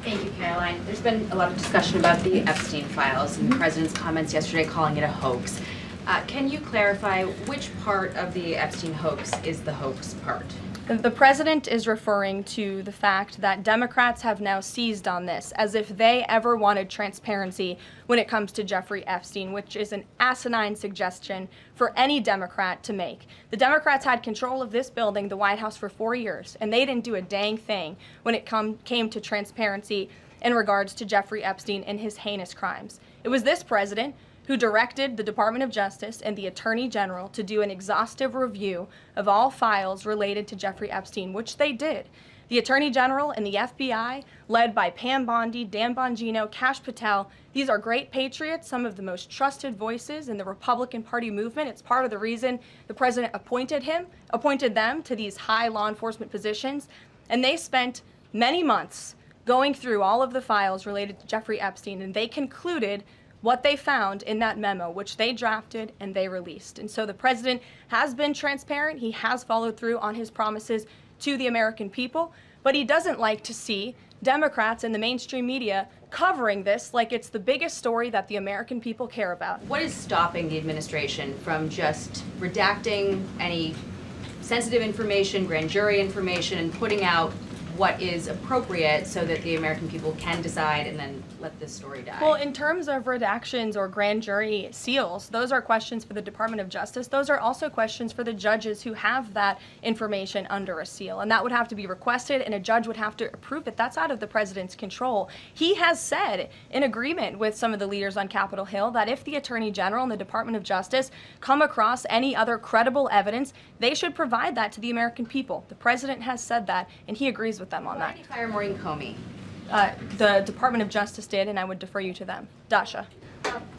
Thank you, Caroline. There's been a lot of discussion about the Epstein files and the president's comments yesterday calling it a hoax. Can you clarify which part of the Epstein hoax is the hoax part? The president is referring to the fact that Democrats have now seized on this as if they ever wanted transparency when it comes to Jeffrey Epstein, which is an asinine suggestion for any Democrat to make. The Democrats had control of this building, the White House, for 4 years, and they didn't do a dang thing when it came to transparency in regards to Jeffrey Epstein and his heinous crimes. It was this president who directed the Department of Justice and the Attorney General to do an exhaustive review of all files related to Jeffrey Epstein, which they did. The Attorney General and the FBI, led by Pam Bondi, Dan Bongino, Kash Patel, these are great patriots, some of the most trusted voices in the Republican Party movement. It's part of the reason the president appointed them to these high law enforcement positions, and they spent many months going through all of the files related to Jeffrey Epstein, and they concluded what they found in that memo, which they drafted and they released. And so the president has been transparent. He has followed through on his promises to the American people, but he doesn't like to see Democrats and the mainstream media covering this like it's the biggest story that the American people care about. What is stopping the administration from just redacting any sensitive information, grand jury information, and putting out what is appropriate so that the American people can decide and then let this story die? Well, in terms of redactions or grand jury seals, those are questions for the Department of Justice. Those are also questions for the judges who have that information under a seal. And that would have to be requested, and a judge would have to approve it. That's out of the president's control. He has said, in agreement with some of the leaders on Capitol Hill, that if the Attorney General and the Department of Justice come across any other credible evidence, they should provide that to the American people. The president has said that, and he agrees with them on that. Why did he fire Maureen Comey? The Department of Justice did, and I would defer you to them. Dasha.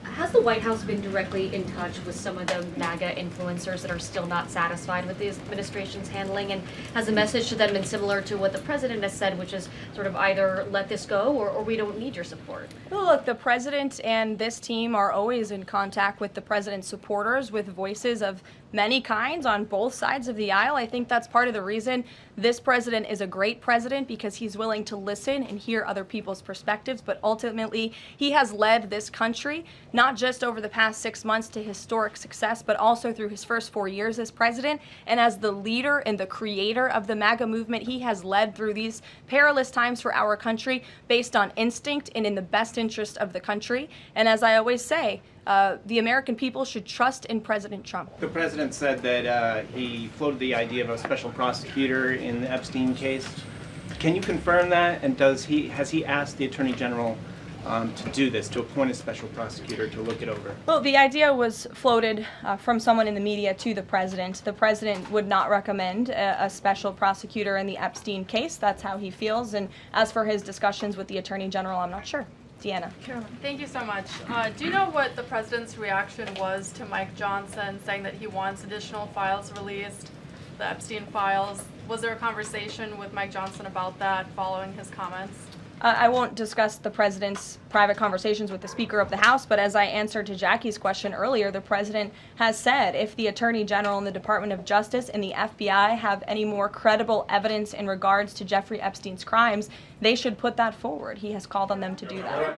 Has the White House been directly in touch with some of the MAGA influencers that are still not satisfied with the administration's handling? And has the message to them been similar to what the president has said, which is sort of either let this go or we don't need your support? Well, look, the president and this team are always in contact with the president's supporters, with voices of many kinds on both sides of the aisle. I think that's part of the reason this president is a great president, because he's willing to listen and hear other people's perspectives. But ultimately, he has led this country, not just over the past 6 months to historic success, but also through his first 4 years as president. And as the leader and the creator of the MAGA movement, he has led through these perilous times for our country based on instinct and in the best interest of the country. And as I always say, the American people should trust in President Trump. The president said that he floated the idea of a special prosecutor in the Epstein case. Can you confirm that? And has he asked the Attorney General to do this, to appoint a special prosecutor to look it over? Well, the idea was floated from someone in the media to the president. The president would not recommend a special prosecutor in the Epstein case. That's how he feels. And as for his discussions with the Attorney General, I'm not sure. Deanna. Caroline. Thank you so much. Do you know what the president's reaction was to Mike Johnson saying that he wants additional files released, the Epstein files? Was there a conversation with Mike Johnson about that following his comments? I won't discuss the president's private conversations with the Speaker of the House, but as I answered to Jackie's question earlier, the president has said if the Attorney General and the Department of Justice and the FBI have any more credible evidence in regards to Jeffrey Epstein's crimes, they should put that forward. He has called on them to do that.